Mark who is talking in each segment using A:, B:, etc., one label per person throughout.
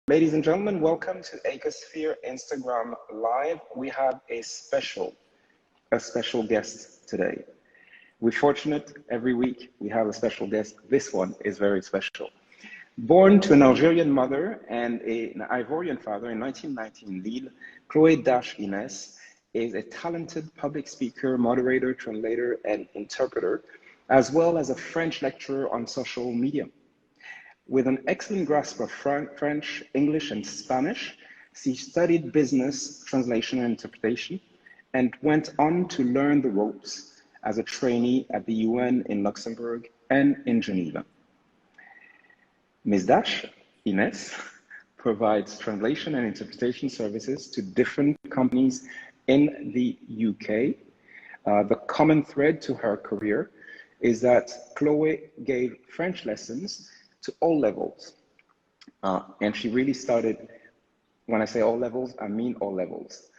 A: Ladies and gentlemen, welcome to Acosphere Instagram Live. We have a special guest today. We're fortunate every week we have a special guest. This one is very special. Born to an Algerian mother and an Ivorian father in 1990 in Lille, Chloé Dash Inés is a talented public speaker, moderator, translator, and interpreter, as well as a French lecturer on social media. With an excellent grasp of French, English, and Spanish, she studied business, translation, and interpretation, and went on to learn the ropes as a trainee at the UN in Luxembourg and in Geneva. Ms. Dash Inés provides translation and interpretation services to different companies in the UK. The common thread to her career is that Chloé gave French lessons to all levels. And she really started, when I say all levels, I mean all levels.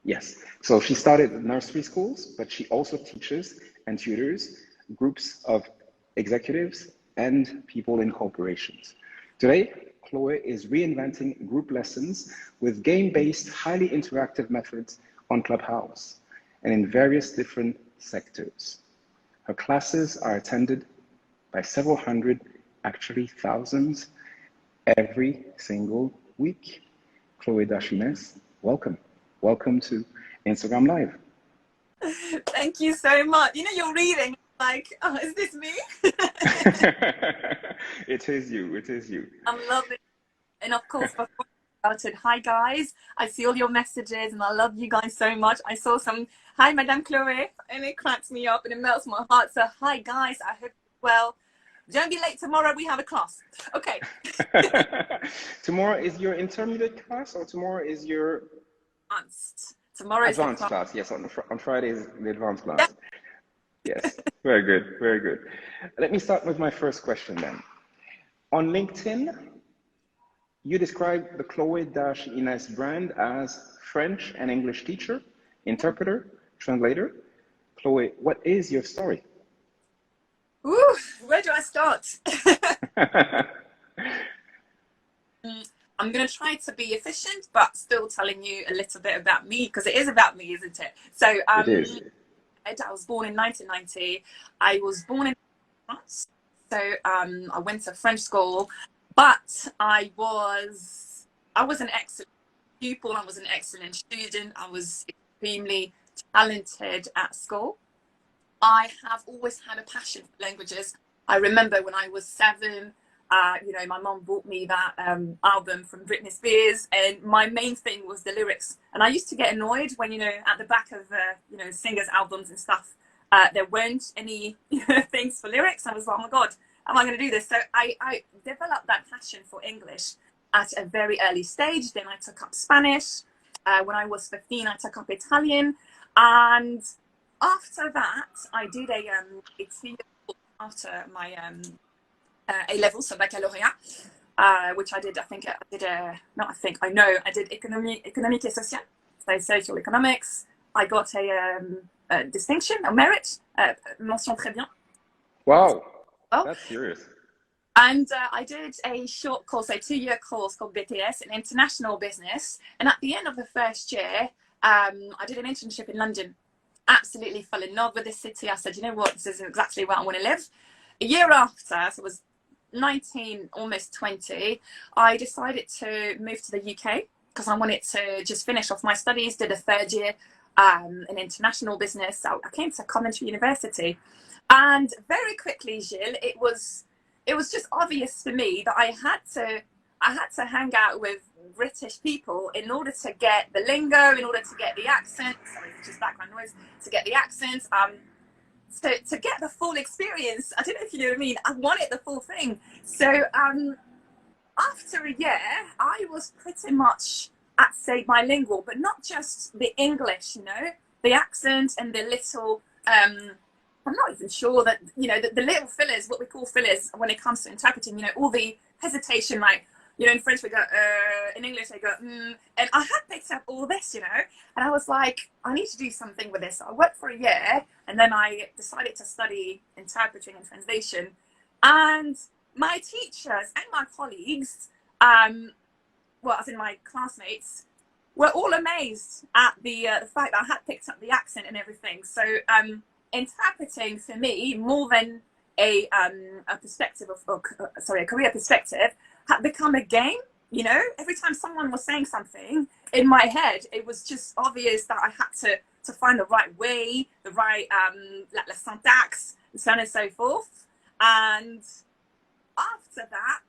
A: Yes, so she started nursery schools, but she also teaches and tutors groups of executives and people in corporations. Today, Chloé is reinventing group lessons with game-based, highly interactive methods on Clubhouse and in various different sectors. Her classes are attended by several hundred, actually thousands, every single week. Chloé Dash Inés, welcome. Welcome to Instagram Live.
B: Thank you so much. You know, you're reading like, oh, is this me?
A: It is you, it is you.
B: I'm loving it. And of course, before I started, hi guys, I see all your messages and I love you guys so much. I saw some, hi Madame Chloé, and it cracks me up and it melts my heart. So hi guys, I hope you're well. Don't be late tomorrow, we have a class. Okay.
A: Tomorrow is your intermediate class or tomorrow is your
B: advanced? Tomorrow is
A: advanced class. Yes, on Friday is the advanced class. Yeah. Yes, very good, very good. Let me start with my first question then. On LinkedIn, you describe the Chloé Dash Inés brand as French and English teacher, interpreter, translator. Chloé, what is your story?
B: Ooh, where do I start? I'm going to try to be efficient, but still telling you a little bit about me, because it is about me, isn't it? So,
A: it is.
B: I was born in 1990. I was born in France, so I went to French school, but I was an excellent pupil. I was an excellent student. I was extremely talented at school. I have always had a passion for languages. I remember when I was 7, you know, my mom bought me that album from Britney Spears, and my main thing was the lyrics. And I used to get annoyed when, you know, at the back of, you know, singers' albums and stuff, there weren't any things for lyrics. I was like, oh my God, how am I going to do this? So I developed that passion for English at a very early stage. Then I took up Spanish. When I was 15, I took up Italian. And after that, I did a 2-year course after my A-level, so baccalaureate, which I did, I did économique et social, so social economics. I got a distinction, a merit, mention très bien.
A: Wow, that's serious.
B: And I did a short course, a 2-year course called BTS in international business. And at the end of the first year, I did an internship in London. Absolutely fell in love with this city. I said, you know what, this is exactly where I want to live. A year after, so it was 19, almost 20, I decided to move to the UK because I wanted to just finish off my studies, did a 3rd year in international business. So I came to Coventry University, and very quickly, Gilles, it was just obvious to me that I had to hang out with British people in order to get the lingo, in order to get the accent. Sorry, just background noise. To get the accent. To get the full experience. I don't know if you know what I mean. I wanted the full thing. So after a year, I was pretty much, I'd say, bilingual, but not just the English, you know, the accent and the little, I'm not even sure that, you know, the little fillers, what we call fillers when it comes to interpreting, you know, all the hesitation, like, you know, in French we go, in English they go, and I had picked up all this, you know, and I was like, I need to do something with this. So I worked for a year, and then I decided to study interpreting and translation. And my teachers and my colleagues, well, as in my classmates, were all amazed at the fact that I had picked up the accent and everything. So interpreting for me, more than a perspective a career perspective, had become a game. You know, every time someone was saying something in my head, it was just obvious that I had to find the right way, the right la syntax, and so on and so forth. And after that,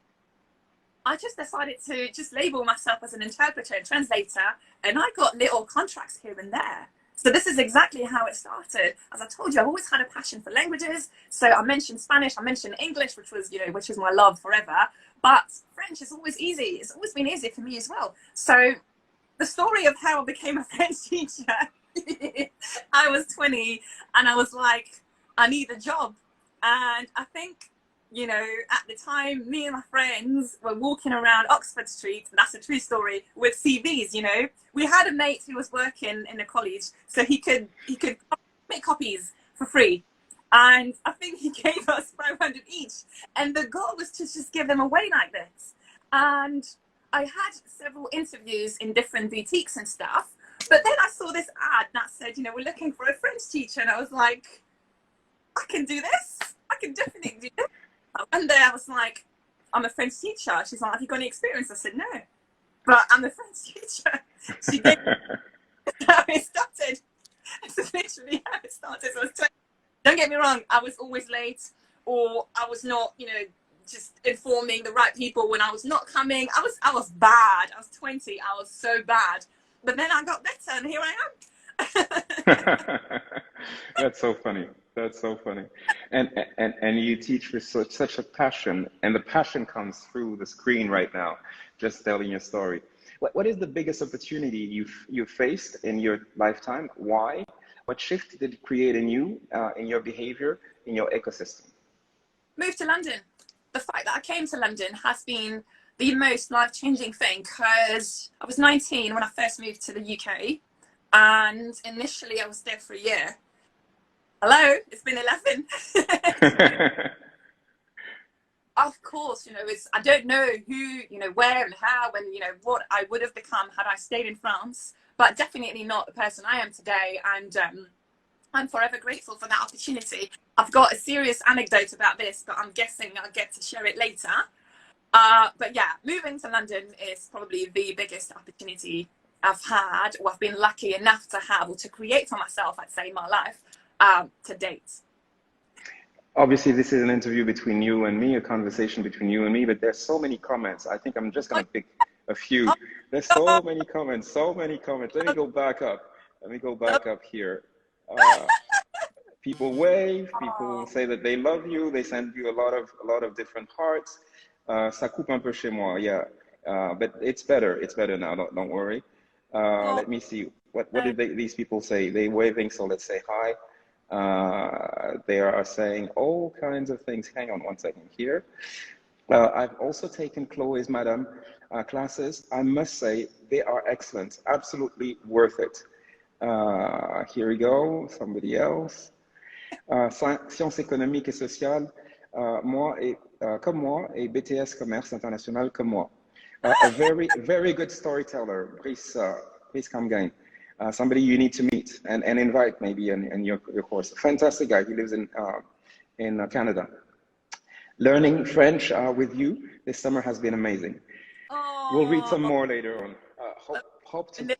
B: I just decided to just label myself as an interpreter and translator, and I got little contracts here and there. So this is exactly how it started. As I told you, I've always had a passion for languages. So I mentioned Spanish, I mentioned English, which was, you know, which was my love forever. But French is always easy. It's always been easy for me as well. So the story of how I became a French teacher, I was 20 and I was like, I need a job. And I think, you know, at the time, me and my friends were walking around Oxford Street, and that's a true story, with CVs, you know. We had a mate who was working in a college, so he could make copies for free. And I think he gave us 500 each. And the goal was to just give them away like this. And I had several interviews in different boutiques and stuff. But then I saw this ad that said, you know, we're looking for a French teacher. And I was like, I can do this. I can definitely do this. One day I was like, I'm a French teacher. She's like, have you got any experience? I said, no, but I'm a French teacher. She gave me how it started. This is literally how it started. So I was don't get me wrong, I was always late, or I was not, you know, just informing the right people when I was not coming. I was bad. I was 20. I was so bad. But then I got better, and here I am.
A: That's so funny. That's so funny. And you teach with such a passion, and the passion comes through the screen right now, just telling your story. What is the biggest opportunity you've faced in your lifetime? Why? What shift did it create in you, in your behavior, in your ecosystem?
B: Moved to London. The fact that I came to London has been the most life-changing thing, because I was 19 when I first moved to the UK, and initially I was there for a year. Hello, it's been 11. Of course, you know, I don't know who, you know, where and how and, you know, what I would have become had I stayed in France, but definitely not the person I am today. And I'm forever grateful for that opportunity. I've got a serious anecdote about this, but I'm guessing I'll get to share it later. But yeah, moving to London is probably the biggest opportunity I've had, or I've been lucky enough to have, or to create for myself, I'd say, in my life to date.
A: Obviously, this is an interview between you and me, a conversation between you and me, but there's so many comments. I think I'm just going to pick a few. There's so many comments, so many comments. Let me go back up. Let me go back up here. People wave, people say that they love you, they send you a lot of different hearts. Ça coupe un peu chez moi, yeah. But it's better now, don't worry. Let me see, what did these people say? They waving, so let's say hi. They are saying all kinds of things. Hang on one second here. I've also taken Chloé's Madame classes. I must say they are excellent, absolutely worth it. Here we go, somebody else. Sciences économiques et sociales, comme moi, et BTS Commerce International comme moi. A very good storyteller, Brice Kamgain. Somebody you need to meet and invite maybe in your course. Fantastic guy. He lives in Canada. Learning French with you this summer has been amazing. We'll read some more later on. Hope to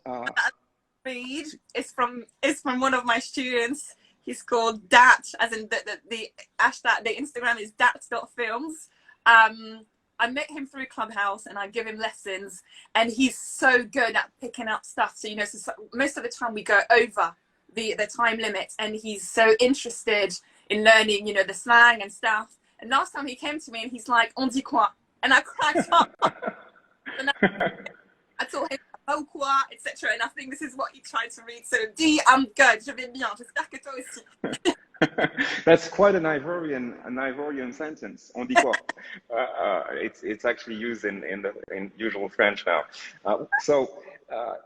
B: read is from one of my students. He's called Dat, as in the hashtag. The Instagram is dat.films. I met him through Clubhouse, and I give him lessons, and he's so good at picking up stuff. So, you know, so most of the time we go over the time limit, and he's so interested in learning, you know, the slang and stuff. And last time he came to me, and he's like, "On dit quoi?" And I cracked up. And I taught him "Oh quoi," etc. And I think this is what he tried to read. So, dis, I'm good. Je vais bien. J'espère que toi aussi.
A: That's quite an Ivorian sentence. On dit quoi? It's actually used in usual French now.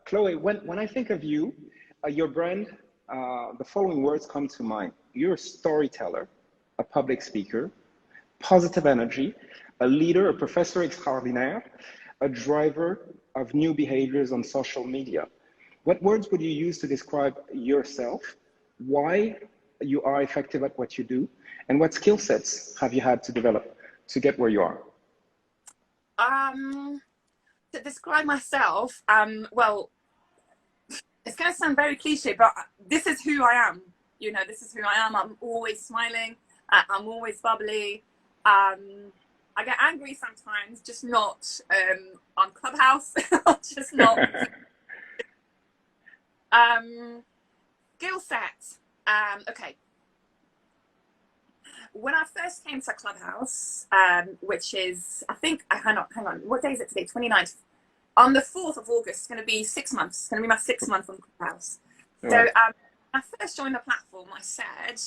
A: Chloé, when I think of you, your brand, the following words come to mind. You're a storyteller, a public speaker, positive energy, a leader, a professor extraordinaire, a driver of new behaviors on social media. What words would you use to describe yourself, why you are effective at what you do, and what skill sets have you had to develop to get where you are?
B: To describe myself, well, it's going to sound very cliche, but this is who I am. You know, this is who I am. I'm always smiling. I'm always bubbly. I get angry sometimes, just not on Clubhouse. Just not. Skill set. Okay. When I first came to Clubhouse, which is, I think, hang on, what day is it today? 29th. On the 4th of August, it's going to be 6 months. It's going to be my 6th month on Clubhouse.
A: Right.
B: So when I first joined the platform, I said,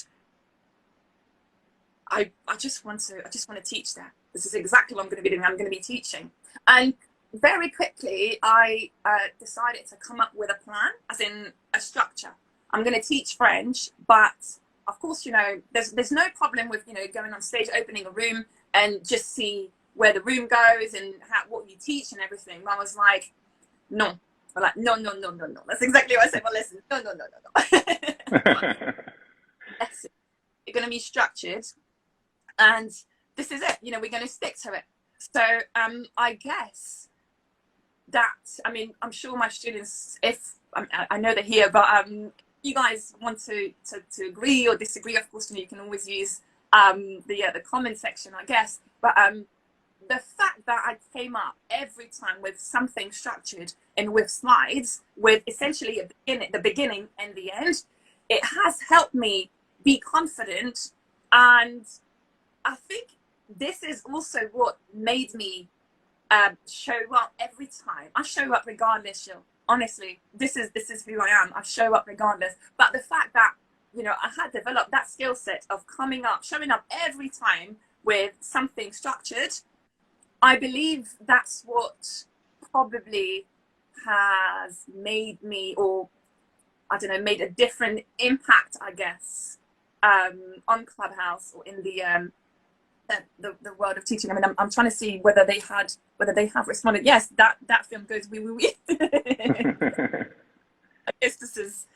B: I just want to teach that. This is exactly what I'm going to be doing. I'm going to be teaching. And very quickly, I decided to come up with a plan, as in a structure. I'm going to teach French, but of course, you know, there's no problem with, you know, going on stage, opening a room and just see where the room goes and what you teach and everything. But I was like, no. I'm like, no. That's exactly what I said. But listen, no. Listen, you're going to be structured. And this is it, you know, we're going to stick to it. So I guess that, I mean, I'm sure my students, if I know they're here, but you guys want to agree or disagree, of course, you can always use the comment section, I guess. But the fact that I came up every time with something structured and with slides, with essentially the beginning and the end, it has helped me be confident. And I think this is also what made me show up every time. I show up regardless, Jill. Honestly, this is who I am. I show up regardless. But the fact that, you know, I had developed that skill set of showing up every time with something structured, I believe that's what probably has made me, or I don't know, made a different impact, I guess, on Clubhouse or in the world of teaching. I mean, I'm trying to see whether they have responded. Yes, that film goes oui. I guess this is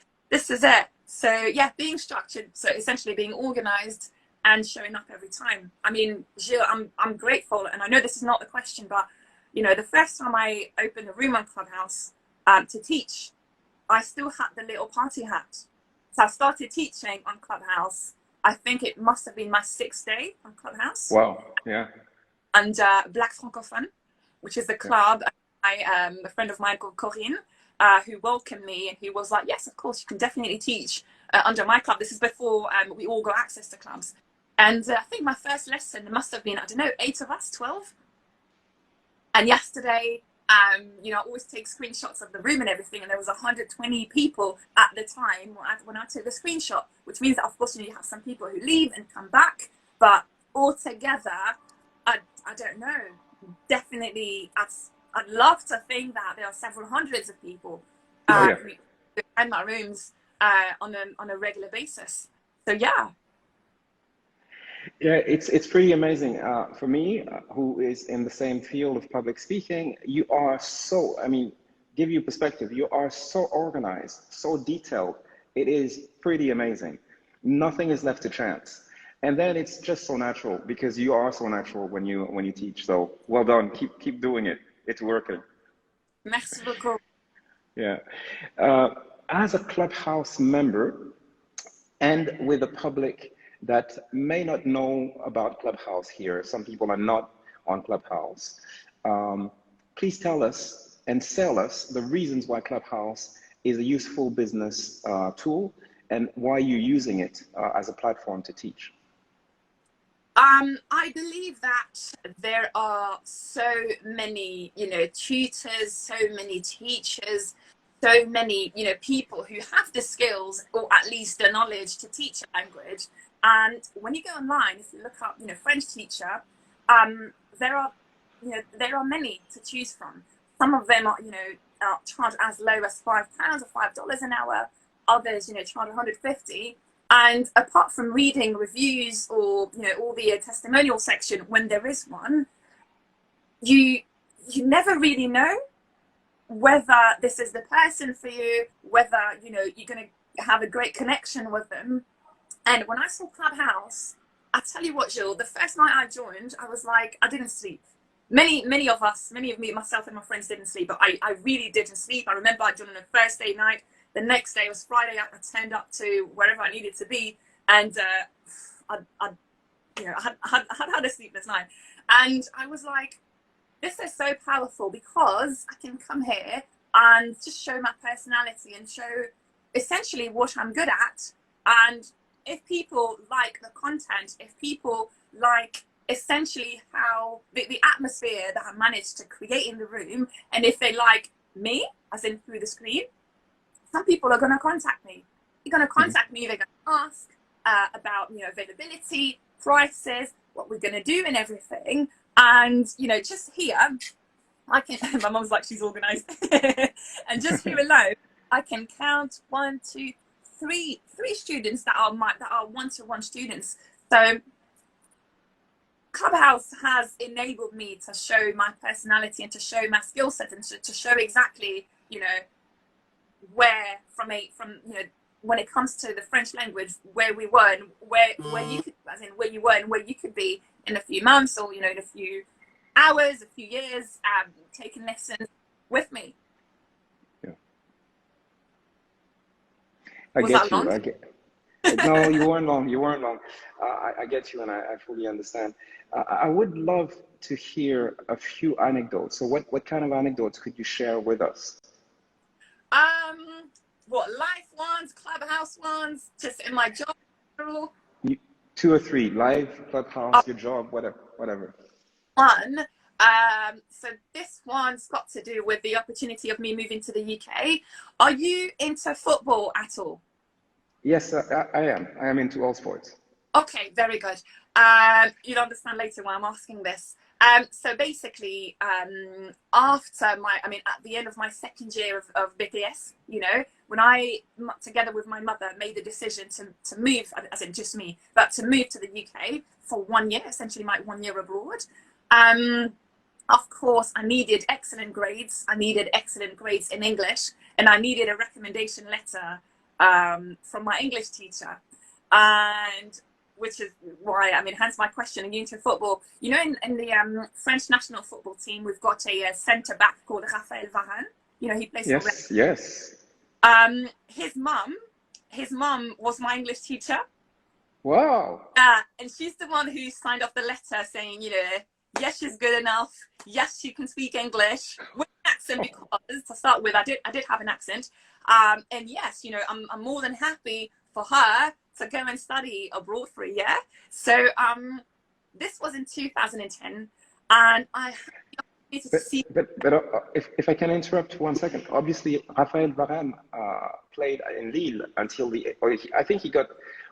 B: it. So yeah, being structured, so essentially being organized and showing up every time. I mean, Gilles, I'm grateful, and I know this is not the question, but you know, the first time I opened a room on Clubhouse to teach, I still had the little party hat. So I started teaching on Clubhouse. I think it must have been my 6th day on Clubhouse.
A: Wow, yeah.
B: And Black Francophone, which is the club. Yeah. A friend of mine called Corinne, who welcomed me and who was like, yes, of course, you can definitely teach under my club. This is before we all got access to clubs. And I think my first lesson must have been, I don't know, 8 of us, 12. And yesterday, you know, I always take screenshots of the room and everything, and there was 120 people at the time when I took the screenshot, which means that, of course, you have some people who leave and come back, but altogether, I don't know, definitely, I'd love to think that there are several hundreds of people who attend my rooms on a regular basis. So yeah.
A: Yeah, it's pretty amazing. For me, who is in the same field of public speaking, you are so, I mean, give you perspective, you are so organized, so detailed. It is pretty amazing. Nothing is left to chance. And then it's just so natural, because you are so natural when you teach. So well done. Keep doing it. It's working.
B: Merci beaucoup.
A: Yeah. As a Clubhouse member and with the public that may not know about Clubhouse here, some people are not on Clubhouse, please tell us and sell us the reasons why Clubhouse is a useful business tool and why you're using it as a platform to teach.
B: I believe that there are so many, you know, tutors, so many teachers, so many, you know, people who have the skills or at least the knowledge to teach a language. And when you go online, if you look up, you know, French teacher, there are many to choose from. Some of them are, you know, charged as low as £5 or $5 an hour. Others, you know, charge 150. And apart from reading reviews or, you know, all the testimonial section, when there is one, you never really know whether this is the person for you, whether, you know, you're going to have a great connection with them. And when I saw Clubhouse, I tell you what, Jill, the first night I joined, I was like, I didn't sleep. Many of me, myself and my friends didn't sleep, but I really didn't sleep. I remember I joined on the first day night. The next day was Friday. I turned up to wherever I needed to be, and I had a sleepless night. And I was like, this is so powerful because I can come here and just show my personality and show essentially what I'm good at. And if people like the content, if people like essentially how the atmosphere that I managed to create in the room, and if they like me, as in through the screen, some people are going to contact me. They're going to contact me. They're going to ask about, you know, availability, prices, what we're going to do and everything. And, you know, just here, I can, my mum's like, she's organized. And just here alone, I can count 1, 2, 3 students that are one-to-one students. So Clubhouse has enabled me to show my personality and to show my skill set and to show exactly, you know, where from you know, when it comes to the French language, where we were and where you could, as in where you were and where you could be in a few months, or, you know, in a few hours, a few years, taking lessons with me.
A: Yeah. I get you. No, you weren't long. You weren't long. I get you, and I fully understand. I would love to hear a few anecdotes. So what kind of anecdotes could you share with us?
B: What, life ones, Clubhouse ones, just in my job?
A: 2 or 3, live, Clubhouse, your job, whatever.
B: One. So this one's got to do with the opportunity of me moving to the UK. Are you into football at all?
A: Yes, I am. I am into all sports.
B: Okay, very good. You'll understand later why I'm asking this. So basically, after at the end of my second year of BTS, you know, when I, together with my mother, made the decision to move, as in just me, but to move to the UK for 1 year, essentially my 1 year abroad. Of course, I needed excellent grades. I needed excellent grades in English, and I needed a recommendation letter from my English teacher. And which is why, I mean, hence my question, are you into football? You know, in the French national football team, we've got a centre-back called Raphaël Varane. You know, he plays for Red.
A: Yes.
B: His mum was my English teacher.
A: Wow.
B: And she's the one who signed off the letter saying, you know, yes, she's good enough. Yes, she can speak English with an accent, because to start with, I did have an accent. And yes, you know, I'm more than happy for her to go and study abroad for a year. So this was in 2010, and I had to see.
A: But if I can interrupt 1 second, obviously Raphaël Varane played in Lille until I think he got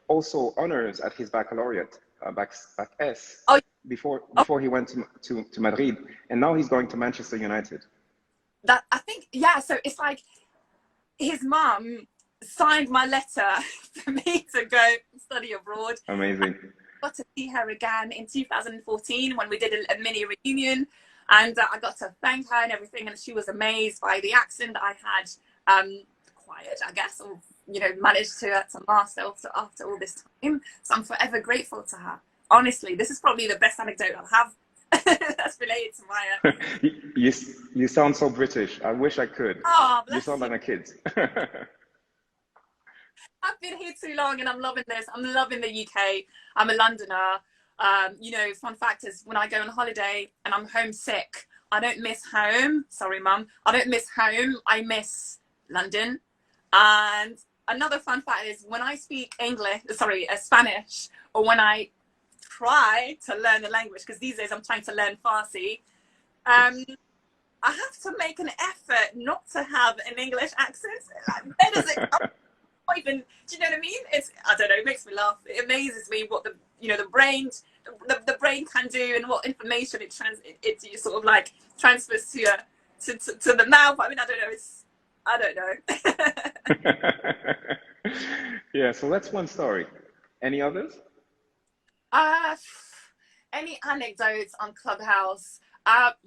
A: also honors at his baccalaureate, bac S, before he went to Madrid, and now he's going to Manchester United.
B: That, I think, yeah. So it's like his mum signed my letter for me to go study abroad.
A: Amazing.
B: I got to see her again in 2014 when we did a mini reunion, and I got to thank her and everything, and she was amazed by the accent that I had acquired, I guess, or, you know, managed to master after all this time. So I'm forever grateful to her. Honestly, this is probably the best anecdote I'll have that's related to my
A: you sound so British. I wish I could.
B: Oh,
A: you sound like a kid.
B: I've been here too long and I'm loving this. I'm loving the UK. I'm a Londoner. You know, fun fact is, when I go on holiday and I'm homesick, I don't miss home. Sorry, Mum. I don't miss home. I miss London. And another fun fact is, when I speak Spanish, or when I try to learn the language, because these days I'm trying to learn Farsi, I have to make an effort not to have an English accent. Where does it come? Even, do you know what I mean? I don't know, it makes me laugh. It amazes me what the brain can do, and what information it sort of like transfers to the mouth. I mean, I don't know.
A: Yeah, so that's one story. Any others?
B: Any anecdotes on Clubhouse?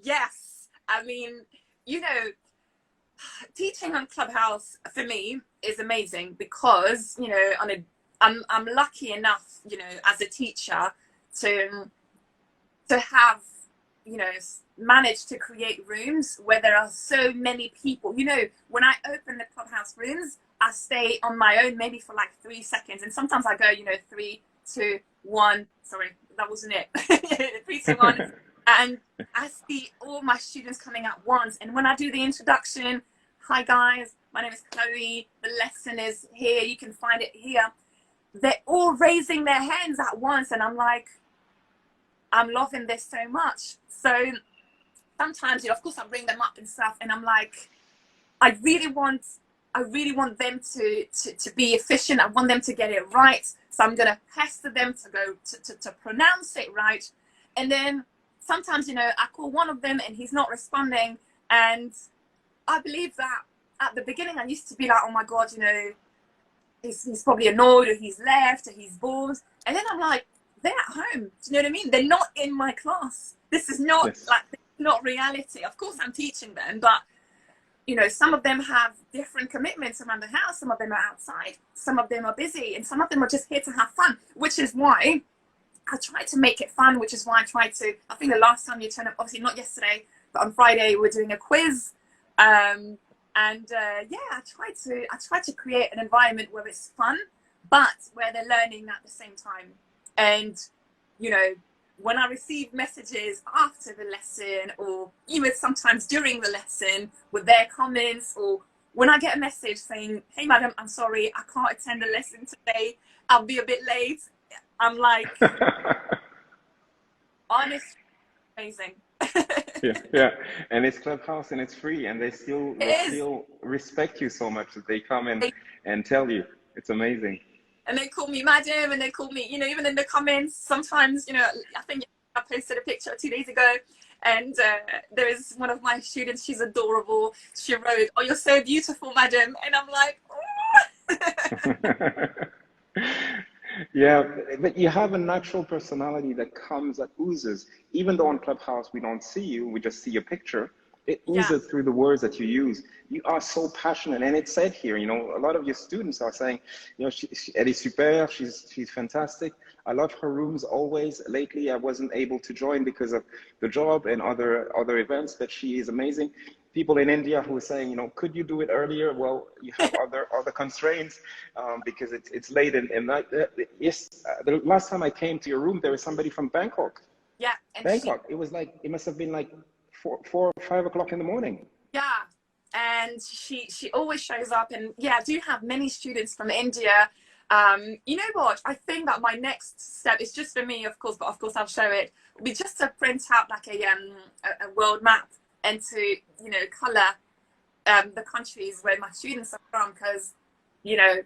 B: Yes. I mean, you know, teaching on Clubhouse for me is amazing because, you know, I'm lucky enough, you know, as a teacher to have, you know, managed to create rooms where there are so many people. You know, when I open the Clubhouse rooms, I stay on my own maybe for like 3 seconds, and sometimes I go, you know, 3, 2, 1. Sorry, that wasn't it. 3, 2, 1, and I see all my students coming at once. And when I do the introduction, hi guys, my name is Chloe. The lesson is here. You can find it here. They're all raising their hands at once, and I'm like, I'm loving this so much. So sometimes, you know, of course I bring them up and stuff, and I'm like, I really want them to be efficient. I want them to get it right. So I'm gonna pester them to go to pronounce it right. And then sometimes, you know, I call one of them and he's not responding. And I believe that at the beginning I used to be like, oh my God, you know, he's probably annoyed, or he's left, or he's bored. And then I'm like, they're at home. Do you know what I mean? They're not in my class. This is not not reality. Of course I'm teaching them, but you know, some of them have different commitments around the house. Some of them are outside. Some of them are busy, and some of them are just here to have fun, which is why I try to make it fun, which is why I try to, I think the last time you turned up, obviously not yesterday, but on Friday, we're doing a quiz. Yeah, I try to create an environment where it's fun, but where they're learning at the same time. And, you know, when I receive messages after the lesson, or even sometimes during the lesson with their comments, or when I get a message saying, hey madam, I'm sorry, I can't attend the lesson today, I'll be a bit late. I'm like, honestly, amazing.
A: Yeah, and it's Clubhouse and it's free, and they still respect you so much that they come and tell you. It's amazing.
B: And they call me madam, and they call me, you know, even in the comments, sometimes, you know, I think I posted a picture 2 days ago, and there is one of my students, she's adorable. She wrote, oh, you're so beautiful, madam. And I'm like, oh.
A: Yeah, but you have a natural personality that comes, that oozes. Even though on Clubhouse we don't see you, we just see your picture. It oozes through the words that you use. You are so passionate, and it's said here. You know, a lot of your students are saying, you know, elle est super. She's fantastic. I love her rooms always. Lately, I wasn't able to join because of the job and other events, but she is amazing. People in India who are saying, you know, could you do it earlier? Well, you have other constraints because it's late. And yes, the last time I came to your room, there was somebody from Bangkok.
B: Yeah,
A: and Bangkok. It was like, it must have been like 4 or 5 o'clock in the morning.
B: Yeah, and she always shows up. And yeah, I do have many students from India. You know what? I think that my next step is just for me, of course, but of course I'll show it. Will be just to print out like a world map, and to, you know, color the countries where my students are from, because, you know,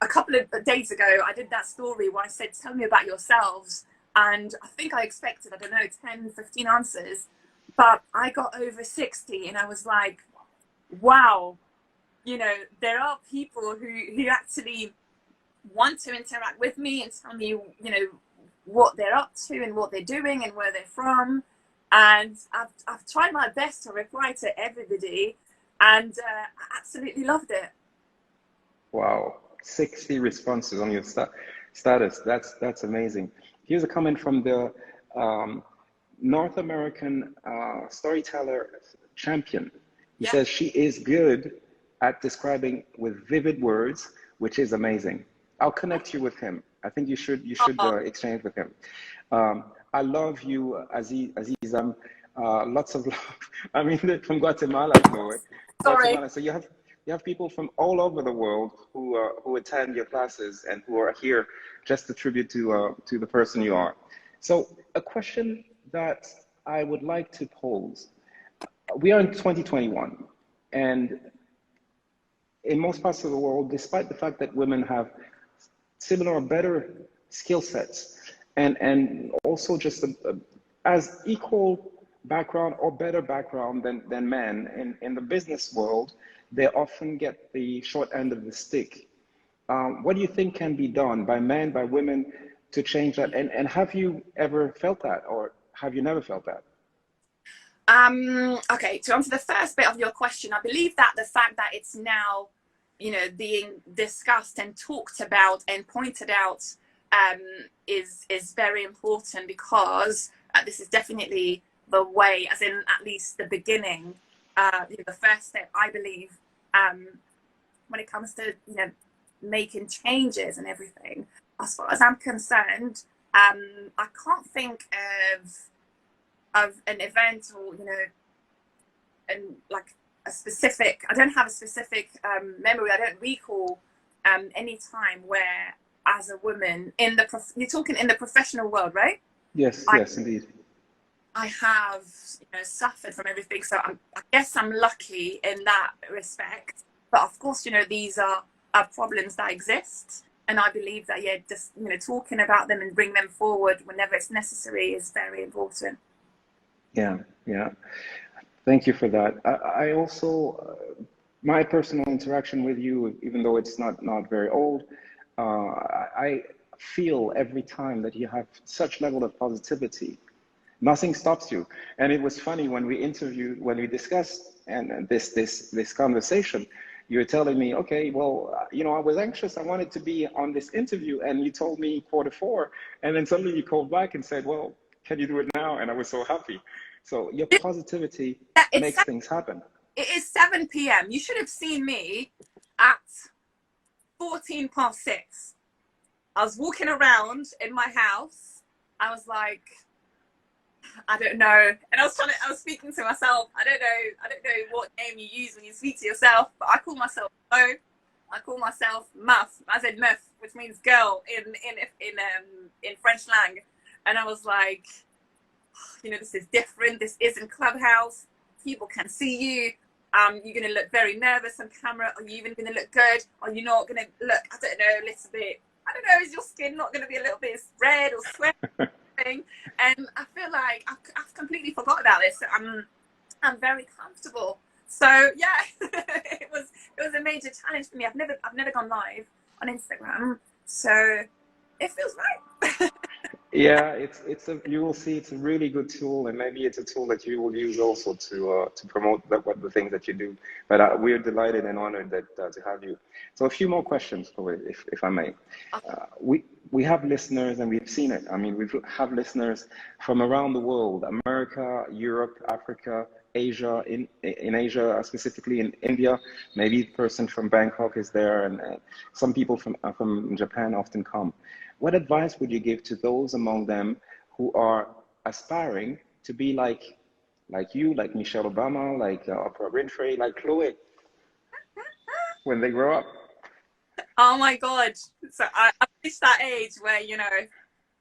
B: a couple of days ago I did that story where I said, tell me about yourselves, and I think I expected, I don't know, 10, 15 answers, but I got over 60, and I was like, wow, you know, there are people who actually want to interact with me and tell me, you know, what they're up to and what they're doing and where they're from. And I've tried my best to reply to everybody, and I absolutely loved it.
A: Wow, 60 responses on your status. That's amazing. Here's a comment from the North American storyteller champion. He says she is good at describing with vivid words, which is amazing. I'll connect you with him. I think you should exchange with him. I love you, Azizam. Lots of love. I mean, from Guatemala, Chloé. Guatemala. So you have people from all over the world who attend your classes and who are here just to tribute to the person you are. So a question that I would like to pose. We are in 2021, and in most parts of the world, despite the fact that women have similar or better skill sets, and also just as equal background or better background than men in the business world, they often get the short end of the stick. What do you think can be done by men, by women, to change that? And have you ever felt that, or have you never felt that?
B: Okay, to answer the first bit of your question, I believe that the fact that it's now, being discussed and talked about and pointed out, is very important, because this is definitely the way, as in at least the beginning, the first step, I believe, when it comes to making changes and everything. As far as I'm concerned, I can't think of an event, or and like a specific, I don't have a specific memory. I don't recall any time where, as a woman in the you're talking in the professional world, right?
A: Yes, yes, indeed.
B: I have suffered from everything, so I guess I'm lucky in that respect. But of course, these are problems that exist, and I believe that just talking about them and bring them forward whenever it's necessary is very important.
A: Yeah, yeah. Thank you for that. I also, my personal interaction with you, even though it's not very old, I feel every time that you have such level of positivity. Nothing stops you. And it was funny when we discussed and this conversation, you were telling me, okay, well, I was anxious. I wanted to be on this interview, and you told me quarter 4, and then suddenly you called back and said, well, can you do it now? And I was so happy. So your positivity makes things happen.
B: It is 7 p.m. You should have seen me at 6:14. I was walking around in my house. I was like, I don't know. And I was speaking to myself. I don't know what name you use when you speak to yourself, but I call myself Mo. I call myself Muff. I said Muff, which means girl in French slang. And I was like, this is different. This isn't Clubhouse. People can see you. You're going to look very nervous on camera. Are you even going to look good? Are you not going to look, I don't know, a little bit, I don't know, is your skin not going to be a little bit red or sweaty? And I feel like I've completely forgot about this. So I'm very comfortable. So yeah, it was a major challenge for me. I've never gone live on Instagram, so it feels right.
A: Yeah, you will see it's a really good tool, and maybe it's a tool that you will use also to promote the things that you do. But we're delighted and honored that to have you. So a few more questions, Chloé, if I may. We have listeners, and we've seen it. I mean, we have listeners from around the world: America, Europe, Africa, Asia. In Asia, specifically in India, maybe a person from Bangkok is there, and some people from Japan often come. What advice would you give to those among them who are aspiring to be like you, like Michelle Obama, like Oprah Winfrey, like Chloé, when they grow up?
B: Oh my God. So I reached that age where,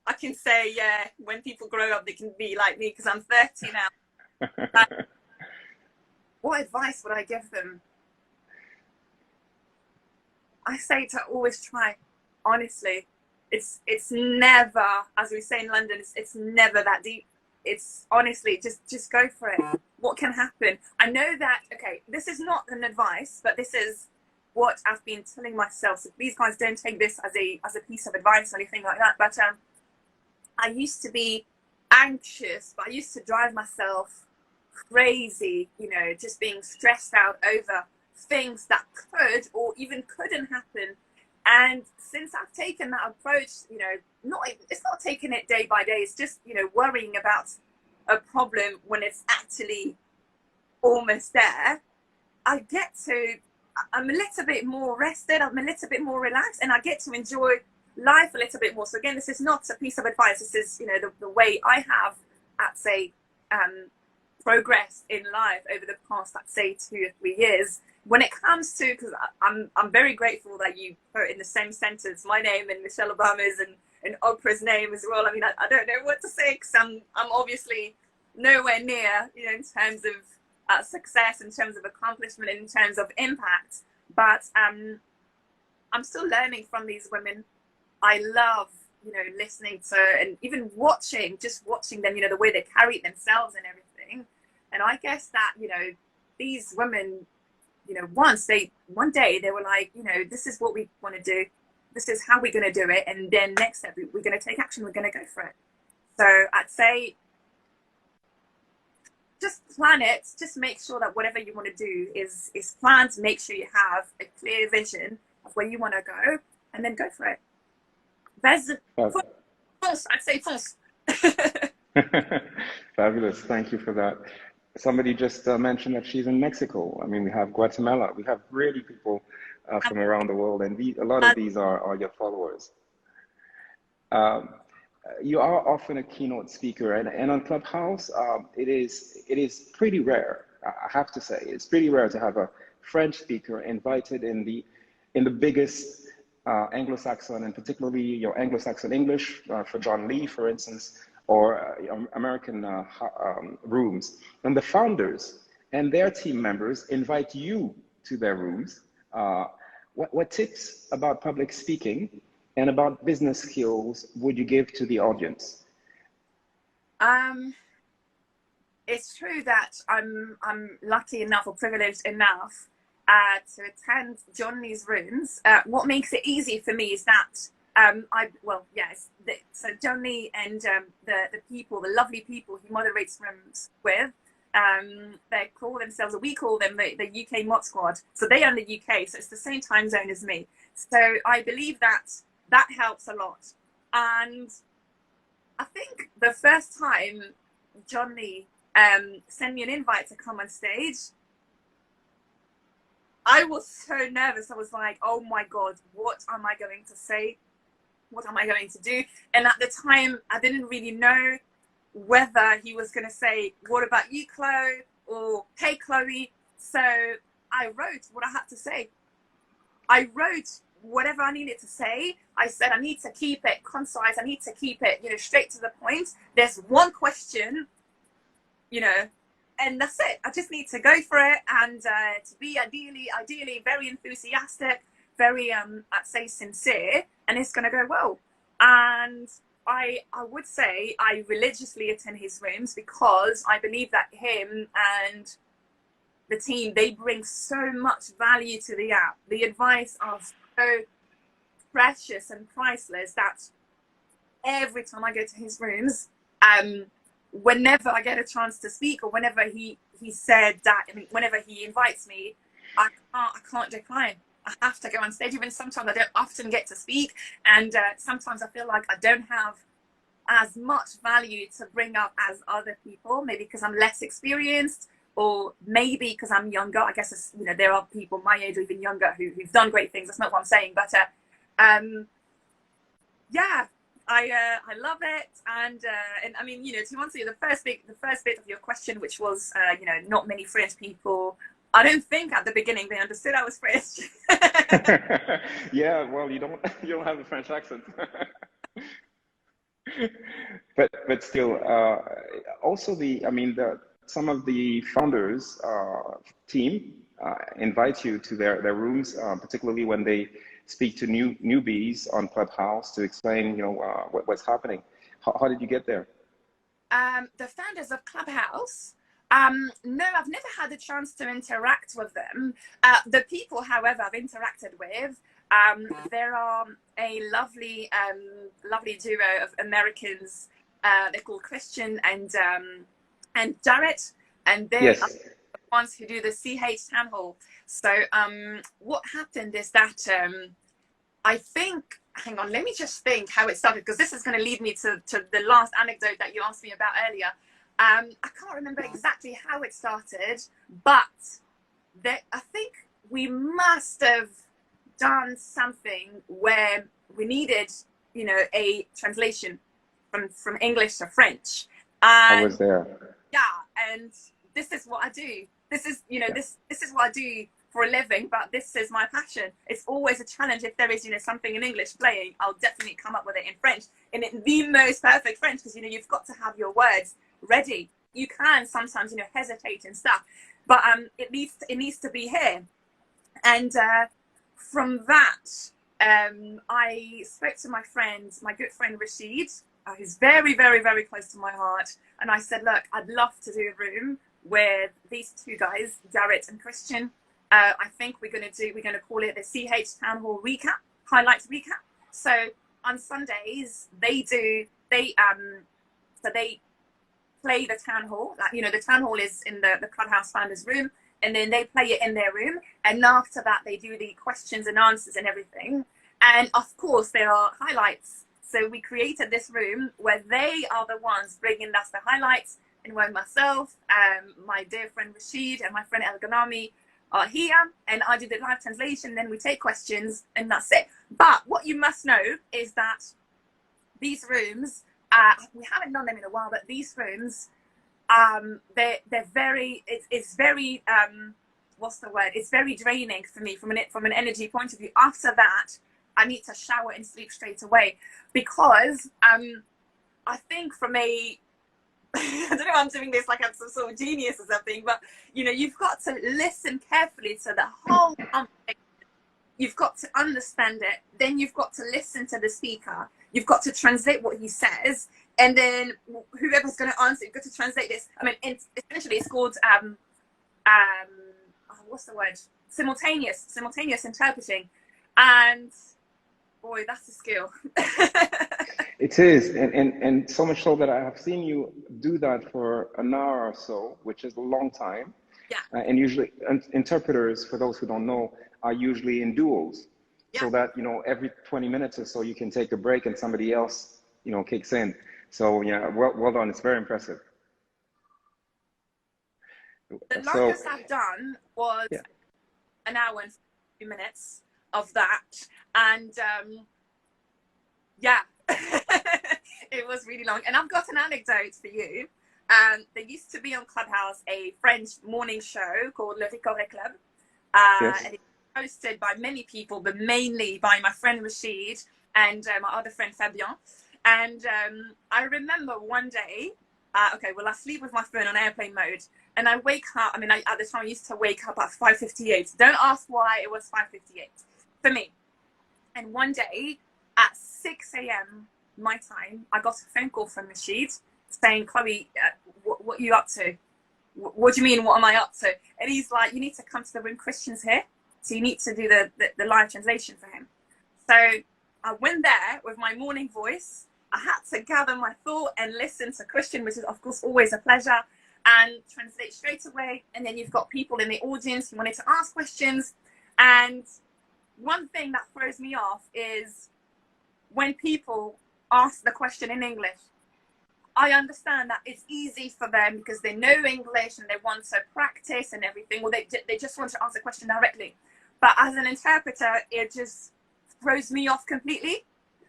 B: I can say, yeah, when people grow up, they can be like me, because I'm 30 now. What advice would I give them? I say to always try, honestly. It's never, as we say in London, it's never that deep. It's honestly, just go for it. What can happen? I know that, okay, this is not an advice, but this is what I've been telling myself. So please, guys, don't take this as a piece of advice or anything like that. But I used to be anxious, but I used to drive myself crazy, just being stressed out over things that could or even couldn't happen. And since I've taken that approach, it's not taking it day by day. It's just, worrying about a problem when it's actually almost there. I'm a little bit more rested. I'm a little bit more relaxed, and I get to enjoy life a little bit more. So again, this is not a piece of advice. This is, the way I have, I'd say, progressed in life over the past, I'd say, 2 or 3 years. When it comes to, because I'm very grateful that you put in the same sentence my name and Michelle Obama's and Oprah's name as well. I mean, I don't know what to say, because I'm obviously nowhere near, in terms of success, in terms of accomplishment, in terms of impact. But I'm still learning from these women. I love, listening to and even watching them, the way they carry themselves and everything. And I guess that, these women, one day they were like, this is what we want to do. This is how we're going to do it. And then next step, we're going to take action. We're going to go for it. So I'd say just plan it. Just make sure that whatever you want to do is planned. Make sure you have a clear vision of where you want to go, and then go for it. There's false. I'd say false.
A: Fabulous. Thank you for that. Somebody just mentioned that she's in Mexico. I mean, we have Guatemala. We have really people from around the world, and a lot of these are your followers. You are often a keynote speaker, and on Clubhouse, it is pretty rare. I have to say, it's pretty rare to have a French speaker invited in the biggest Anglo-Saxon, and particularly your Anglo-Saxon English for John Lee, for instance, or American rooms. And the founders and their team members invite you to their rooms. What tips about public speaking and about business skills would you give to the audience?
B: It's true that I'm lucky enough or privileged enough to attend John Lee's rooms. What makes it easy for me is that so John Lee and the lovely people he moderates rooms with, they call themselves, or we call them the UK Mod Squad. So they are in the UK, so it's the same time zone as me. So I believe that helps a lot. And I think the first time John Lee sent me an invite to come on stage, I was so nervous. I was like, oh my God, what am I going to say? What am I going to do? And at the time, I didn't really know whether he was going to say, what about you, Chloe? Or, hey, Chloe. So I wrote what I had to say. I wrote whatever I needed to say. I said, I need to keep it concise. I need to keep it, straight to the point. There's one question, and that's it. I just need to go for it, and to be ideally very enthusiastic, very, I'd say, sincere, and it's going to go well. And I would say I religiously attend his rooms because I believe that him and the team, they bring so much value to the app. The advice are so precious and priceless that every time I go to his rooms, whenever I get a chance to speak, or whenever he said that, whenever he invites me, I can't decline. I have to go on stage. Even sometimes I don't often get to speak, and sometimes I feel like I don't have as much value to bring up as other people, maybe because I'm less experienced, or maybe because I'm younger. I guess it's, there are people my age or even younger who've done great things. That's not what I'm saying, but yeah, I love it, and I mean, to answer you, the first bit of your question, which was not many French people. I don't think at the beginning they understood I was French.
A: Yeah, well, you don't have a French accent. but still, also some of the founders team invite you to their rooms, particularly when they speak to newbies on Clubhouse to explain what's happening. How did you get there?
B: The founders of Clubhouse. No, I've never had the chance to interact with them. The people, however, I've interacted with, there are a lovely duo of Americans. They're called Christian and Jarrett, and they are the ones who do the CH Town Hall. So what happened is that I think, hang on, let me just think how it started, because this is going to lead me to the last anecdote that you asked me about earlier. I can't remember exactly how it started, but I think we must have done something where we needed, a translation from English to French. And
A: I was there.
B: Yeah, and this is what I do. This is, this is what I do for a living, but this is my passion. It's always a challenge. If there is, something in English playing, I'll definitely come up with it in French, in the most perfect French, because, you've got to have your words ready. You can sometimes, hesitate and stuff, but it needs to be here. And from that, I spoke to my good friend Rashid, who's very, very, very close to my heart, and I said, look, I'd love to do a room with these two guys, Jarrett and Christian. I think we're going to call it the CH Town Hall recap, highlights recap. So on Sundays, they play the town hall. Like, you know, the town hall is in the Clubhouse founders room, and then they play it in their room. And after that, they do the questions and answers and everything. And of course, there are highlights. So we created this room where they are the ones bringing us the highlights, and where myself, my dear friend Rashid, and my friend El Ghanami are here, and I do the live translation. Then we take questions, and that's it. But what you must know is that these rooms, we haven't done them in a while, but these rooms, they're very, it's very, what's the word? It's very draining for me from an energy point of view. After that, I need to shower and sleep straight away, because I think from a, I don't know if I'm doing this like I'm some sort of genius or something, but you know, you've got to listen carefully to the whole conversation. You've got to understand it. Then you've got to listen to the speaker. You've got to translate what he says, and then whoever's going to answer, you've got to translate this. I mean, essentially, it's called what's the word? Simultaneous interpreting, and boy, that's a skill.
A: It is, and so much so that I have seen you do that for an hour or so, which is a long time.
B: Yeah.
A: And usually, interpreters, for those who don't know, are usually in duos,
B: yeah.
A: so that, you know, every 20 minutes or so you can take a break and somebody else, you know, kicks in. So yeah, well done. It's very impressive.
B: The longest I've done was an hour and 50 minutes of that, and yeah. It was really long. And I've got an anecdote for you. There used to be on Clubhouse a French morning show called Le Ricoré Club, and it's hosted by many people, but mainly by my friend Rashid and my other friend Fabien. And I remember one day, okay, well, I sleep with my phone on airplane mode, and I wake up. I mean, at the time I used to wake up at 5:58. Don't ask why it was 5:58 for me. And one day at 6 a.m. my time, I got a phone call from Rashid saying, Chloe, what are you up to? What do you mean, what am I up to? And he's like, you need to come to the room, Christian's here. So you need to do the live translation for him. So I went there with my morning voice. I had to gather my thought and listen to Christian, which is of course always a pleasure, and translate straight away. And then you've got people in the audience who wanted to ask questions. And one thing that throws me off is when people ask the question in English. I understand that it's easy for them because they know English and they want to practice and everything, or they just want to answer the question directly. But as an interpreter, it just throws me off completely,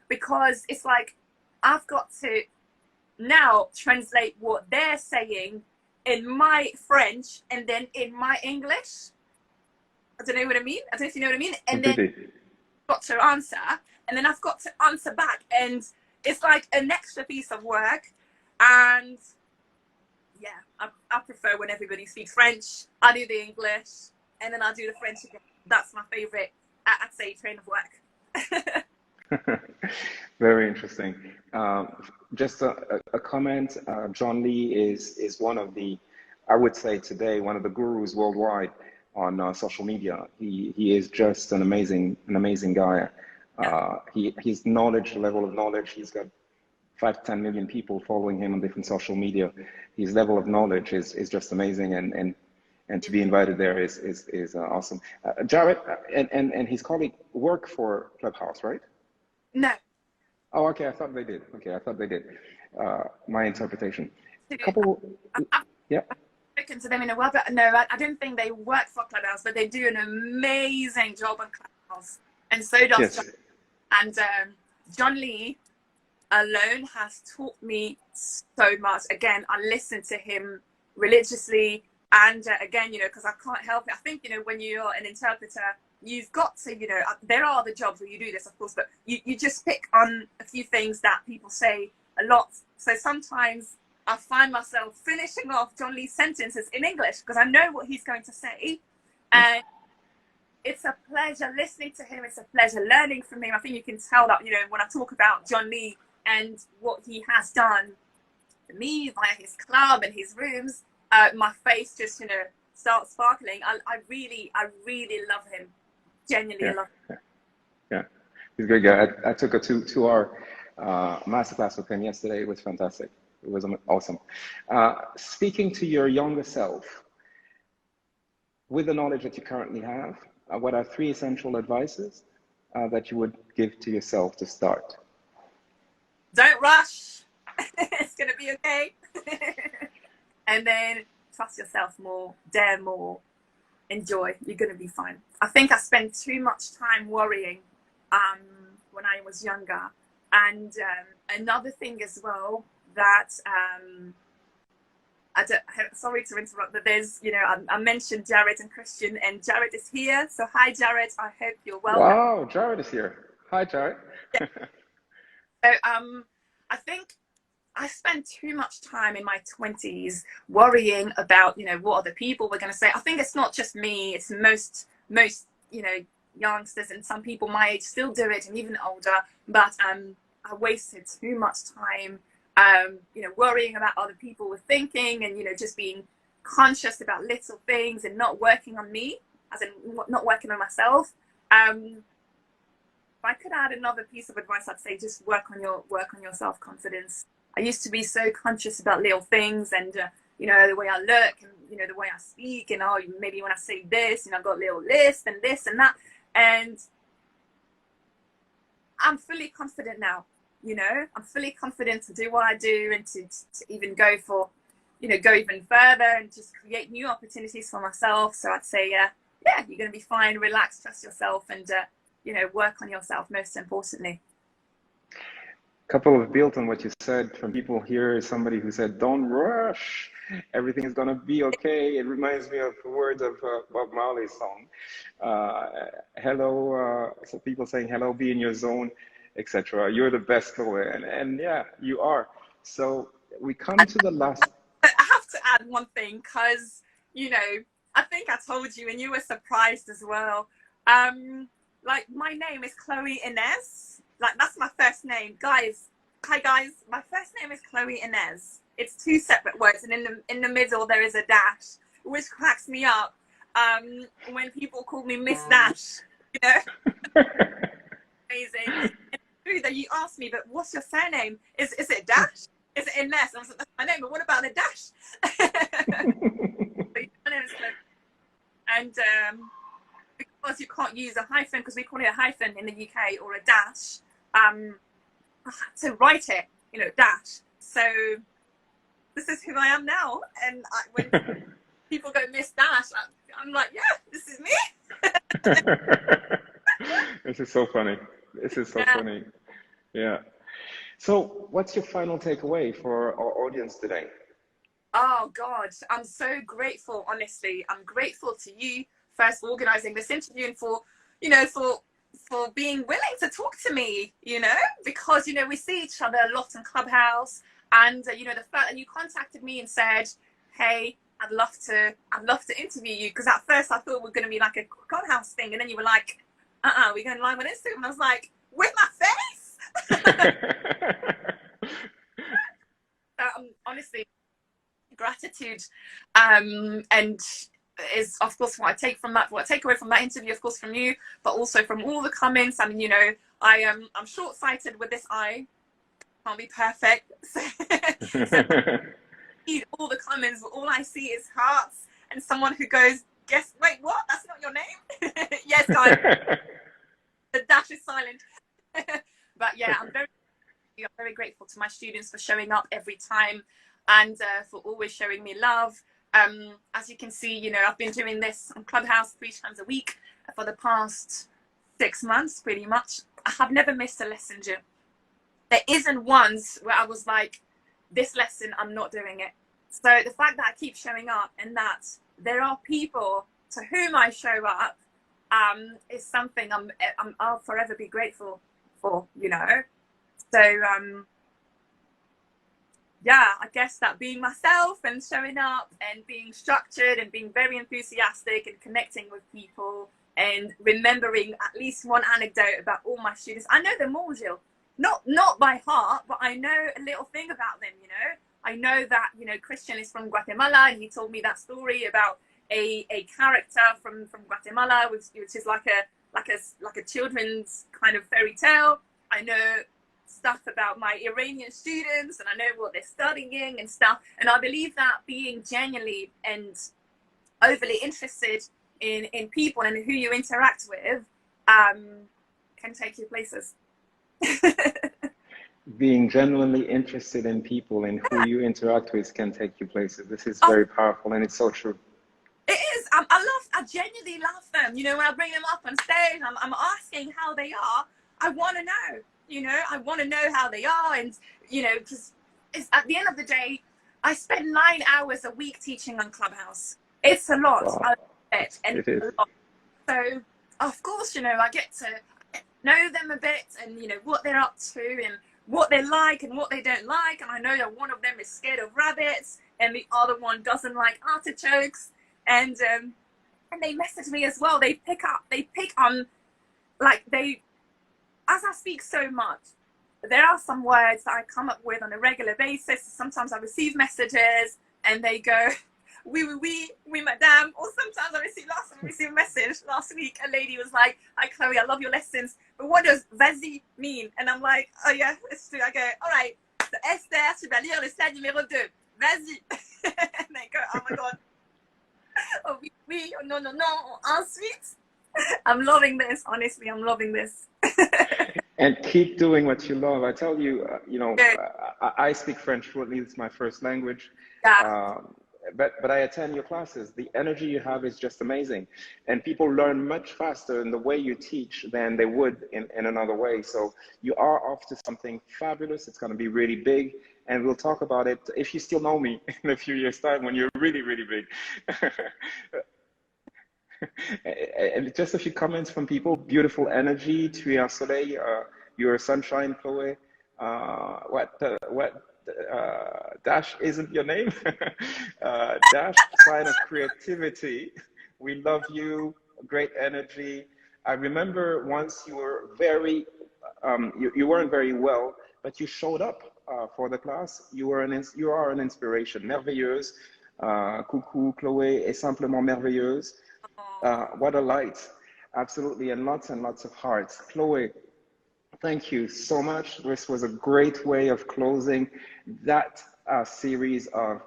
B: because it's like I've got to now translate what they're saying in my French and then in my English. I don't know what I mean. I don't know if you know what I mean. And then I've got to answer, and then I've got to answer back, and it's like an extra piece of work. And yeah, I prefer when everybody speaks French. I do the English, and then I do the French again. That's my favorite, I'd say, train of work.
A: Very interesting. Just a comment. John Lee is one of the, I would say today, one of the gurus worldwide on social media. He is just an amazing guy. His knowledge, level of knowledge, he's got 5 to 10 million people following him on different social media. His level of knowledge is just amazing, and to be invited there is awesome. Jared and his colleague work for Clubhouse, right?
B: No.
A: Oh, okay. I thought they did. Okay, I thought they did. My interpretation.
B: I've spoken to them in a while, but no, I don't think they work for Clubhouse, but they do an amazing job on Clubhouse, and so does John. And John Lee alone has taught me so much. Again, I listen to him religiously, and again, you know, because I can't help it. I think, you know, when you're an interpreter, you've got to, you know, there are the jobs where you do this, of course, but you just pick on a few things that people say a lot. So sometimes I find myself finishing off John Lee's sentences in English because I know what he's going to say, and it's a pleasure listening to him. It's a pleasure learning from him. I think you can tell that, you know, when I talk about John Lee and what he has done for me via his club and his rooms, my face just, you know, starts sparkling. I really love him. Genuinely love him.
A: Yeah, he's a great guy. I took a 2-hour masterclass with him yesterday. It was fantastic. It was awesome. Speaking to your younger self, with the knowledge that you currently have, what are 3 essential advices that you would give to yourself to start?
B: Don't rush. It's going to be okay. And then trust yourself more, dare more, enjoy. You're going to be fine. I think I spent too much time worrying when I was younger. And another thing as well that sorry to interrupt, but there's, you know, I mentioned Jared and Christian, and Jared is here. So hi, Jared. I hope you're well.
A: Wow, Jared is here. Hi, Jared.
B: Yeah. So I think I spent too much time in my 20s worrying about, you know, what other people were going to say. I think it's not just me. It's most, you know, youngsters and some people my age still do it, and even older. But I wasted too much time, you know, worrying about other people were thinking, and, you know, just being conscious about little things and not working on me, as in not working on myself. If I could add another piece of advice, I'd say just work on your self-confidence. I used to be so conscious about little things, and you know, the way I look, and you know, the way I speak, and oh, maybe when I say this, you know, I've got a little list and this and that, and I'm fully confident now. You know, I'm fully confident to do what I do, and to even go for, you know, go even further and just create new opportunities for myself. So I'd say, yeah, you're going to be fine. Relax, trust yourself, and you know, work on yourself most importantly.
A: Couple of built on what you said from people here. Somebody who said, "Don't rush. Everything is gonna be okay." It reminds me of the words of Bob Marley's song. Hello. So people saying, "Hello, be in your zone," etc. You're the best, Chloé, and yeah, you are. So we come to the last.
B: I have to add one thing, because, you know, I think I told you, and you were surprised as well. Like, my name is Chloé-Inés. Like, that's my first name, guys. Hi guys, my first name is Chloé-Inés. It's 2 separate words, and in the middle there is a dash, which cracks me up when people call me Miss Dash, you know. Amazing. And it's true that you asked me, but what's your surname? Is it Dash? Is it Inés? I was like, that's my name, but what about the dash? My name is Chloé. And because you can't use a hyphen, because we call it a hyphen in the UK, or a dash, I had to write it, you know, dash. So this is who I am now. And when people go Miss Dash, I'm like, yeah, this is me.
A: This is so funny. This is so funny. Yeah. So what's your final takeaway for our audience today?
B: Oh God, I'm so grateful, honestly. I'm grateful to you first for organizing this interview, and for, you know, for being willing to talk to me, you know, because, you know, we see each other a lot in Clubhouse, and you know, the fact that you contacted me and said, hey, I'd love to interview you, because at first I thought we were going to be like a Clubhouse thing, and then you were like, we're going live on Instagram, and I was like, with my face. Honestly, gratitude, and is of course what I take away from that interview, of course, from you, but also from all the comments. I mean, you know, I'm short-sighted with this eye, can't be perfect, so read all the comments, but all I see is hearts, and someone who goes, guess, wait, what, that's not your name? Yes, guys. The dash is silent. But yeah, I'm very grateful to my students for showing up every time, and for always showing me love. As you can see, you know, I've been doing this on Clubhouse 3 times a week for the past 6 months, pretty much. I have never missed a lesson, Jim. There isn't once where I was like, this lesson, I'm not doing it. So the fact that I keep showing up, and that there are people to whom I show up, is something I'll forever be grateful for, you know. So yeah, I guess that being myself and showing up and being structured and being very enthusiastic and connecting with people and remembering at least one anecdote about all my students. I know them all, Jill. Not by heart, but I know a little thing about them, you know. I know that, you know, Christian is from Guatemala, and he told me that story about a character from Guatemala, which is like a children's kind of fairy tale. I know stuff about my Iranian students, and I know what they're studying and stuff. And I believe that being genuinely and overly interested in people and who you interact with can take you places.
A: Being genuinely interested in people and who you interact with can take you places. This is very powerful, and it's so true.
B: It is. I genuinely love them. You know, when I bring them up on stage, I'm asking how they are. I want to know. You know, I want to know how they are, and you know, because it's at the end of the day, I spend 9 hours a week teaching on Clubhouse. It's a lot.
A: Wow.
B: I love it, and
A: It is.
B: a lot. So of course, you know, I get to know them a bit, and you know what they're up to, and what they like and what they don't like. And I know that one of them is scared of rabbits, and the other one doesn't like artichokes. And they message me as well. They pick on, like, as I speak so much, there are some words that I come up with on a regular basis. Sometimes I receive messages and they go, oui, madame. Or sometimes I receive a message. Last week, a lady was like, hi, Chloe, I love your lessons, but what does vas-y mean? And I'm like, oh yeah, it's true. I go, all right, so Esther, tu vas lire le slide numéro 2. Vas-y. And they go, oh my God. Oh, oui, oh, no. Ensuite, I'm loving this. Honestly, I'm loving this.
A: And keep doing what you love. I tell you, you know, I speak French fluently. It's my first language.
B: Yeah.
A: But I attend your classes. The energy you have is just amazing. And people learn much faster in the way you teach than they would in another way. So you are off to something fabulous. It's going to be really big. And we'll talk about it if you still know me in a few years' time when you're really, really big. And just a few comments from people. Beautiful energy. Tu es un soleil. You're a sunshine, Chloé. Dash isn't your name. Dash, sign of creativity. We love you. Great energy. I remember once you were very, you weren't very well, but you showed up for the class. You are an inspiration. Merveilleuse. Coucou, Chloé est simplement merveilleuse. What a light. Absolutely. And lots of hearts. Chloé, thank you so much. This was a great way of closing that series of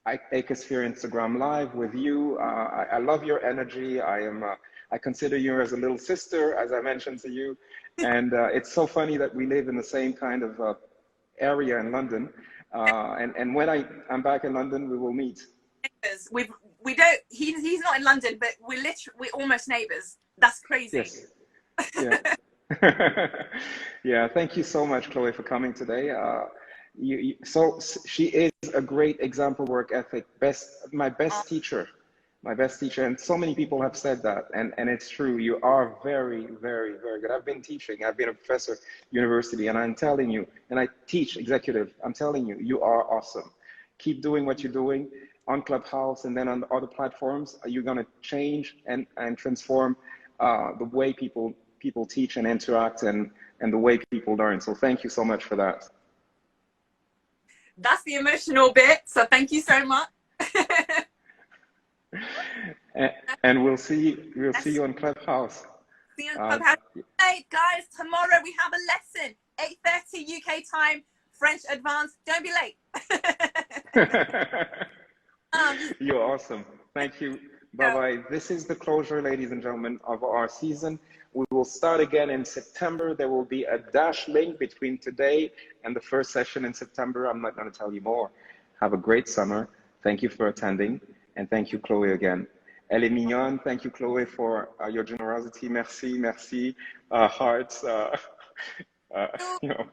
A: Acosphere Instagram Live with you. I love your energy. I consider you as a little sister, as I mentioned to you. And it's so funny that we live in the same kind of area in London. And when I'm back in London, we will meet.
B: We don't. He's not in London, but we're almost neighbours. That's crazy.
A: Yes. Yeah. Yeah. Thank you so much, Chloé, for coming today. So she is a great example of work ethic. My best teacher, and so many people have said that, and it's true. You are very, very, very good. I've been teaching. I've been a professor at university, and I'm telling you, and I teach executive. I'm telling you, you are awesome. Keep doing what you're doing on Clubhouse and then on the other platforms. You're going to change and transform the way people teach and interact and the way people learn. So thank you so much for that.
B: That's the emotional bit. So thank you so much.
A: and we'll see you on Clubhouse.
B: See you on Clubhouse. Hey guys, tomorrow we have a lesson, 8:30 UK time, French advanced. Don't be late.
A: You're awesome. Thank you. Bye-bye. This is the closure, ladies and gentlemen, of our season. We will start again in September. There will be a dash link between today and the first session in September. I'm not going to tell you more. Have a great summer. Thank you for attending. And thank you, Chloé, again. Elle est mignonne. Thank you, Chloé, for your generosity. Merci. Hearts, you know,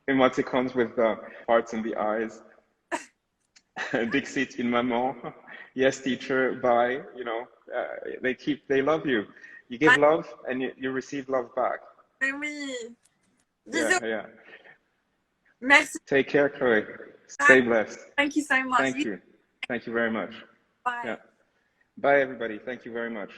A: emoticons with hearts in the eyes. Dixit in maman. Yes, teacher. Bye. You know, they love you. You give love and you receive love back.
B: Oui.
A: Yeah.
B: Merci.
A: Take care, Chloé. Stay blessed.
B: Thank you so much.
A: Thank you. Thank you very much.
B: Bye.
A: Yeah. Bye, everybody. Thank you very much.